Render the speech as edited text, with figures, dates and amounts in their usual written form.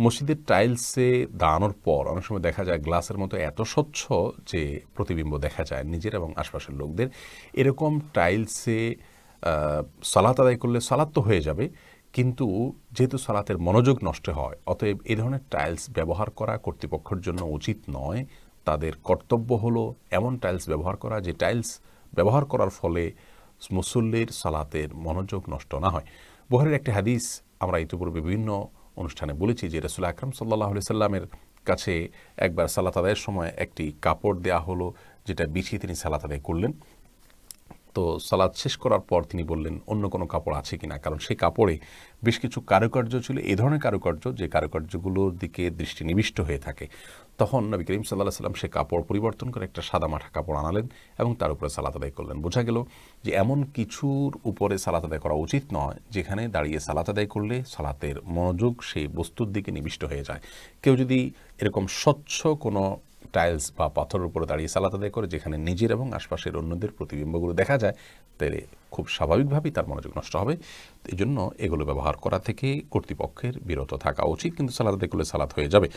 মসজিদের টাইলসে দাঁড়ানোর পর অনেক সময় দেখা যায় গ্লাসের মতো এত স্বচ্ছ যে প্রতিবিম্ব দেখা যায় নিজের এবং আশপাশের লোকদের। এরকম টাইলসে সালাত আদায় করলে সালাত তো হয়ে যাবে, কিন্তু যেহেতু সালাতের মনোযোগ নষ্ট হয়, অতএব এ ধরনের টাইলস ব্যবহার করা কর্তৃপক্ষের জন্য উচিত নয়। তাদের কর্তব্য হলো এমন টাইলস ব্যবহার করা যে টাইলস ব্যবহার করার ফলে মুসল্লির সালাতের মনোযোগ নষ্ট না হয়। বুখারীর একটি হাদিস আমরা ইতিপূর্বে বিভিন্ন অনুষ্ঠানে বলেছি যে রাসূল আকরাম সাল্লাল্লাহু আলাইহি সাল্লামের কাছে একবার সালাত আদায়ের সময় একটি কাপড় দেয়া হলো, যেটা বিছিয়ে তিনি সালাত আদায় করলেন। তো সালাত শেষ করার পর তিনি বললেন অন্য কোনো কাপড় আছে কিনা, কারণ সেই কাপড়ে বেশ কিছু কারুকার্য ছিল, এই ধরনের কারুকার্য যে কারুকার্যগুলোর দিকে দৃষ্টি নিবিষ্ট হয়ে থাকে। তখন নবী করিম সাল্লাল্লাহু আলাইহি সাল্লাম সে কাপড় পরিবর্তন করে একটা সাদা মাঠা কাপড় আনালেন এবং তার উপরে সালাত আদায় করলেন। বোঝা গেল যে এমন কিছুর উপরে সালাত আদায় করা উচিত নয় যেখানে দাঁড়িয়ে সালাত আদায় করলে সালাতের মনোযোগ সেই বস্তুর দিকে নিবিষ্ট হয়ে যায়। কেউ যদি এরকম স্বচ্ছ কোনো টাইলস বা পাথরের উপরে দাঁড়িয়ে সালাত আদায় করে যেখানে নিজের এবং আশপাশের অন্যদের প্রতিবিম্বগুলো দেখা যায়, তাহলে খুব স্বাভাবিকভাবেই তার মনোযোগ নষ্ট হবে। এই জন্য এগুলো ব্যবহার করা থেকে কর্তৃপক্ষের বিরত থাকা উচিত, কিন্তু সালাত আদায় করলে সালাত হয়ে যাবে।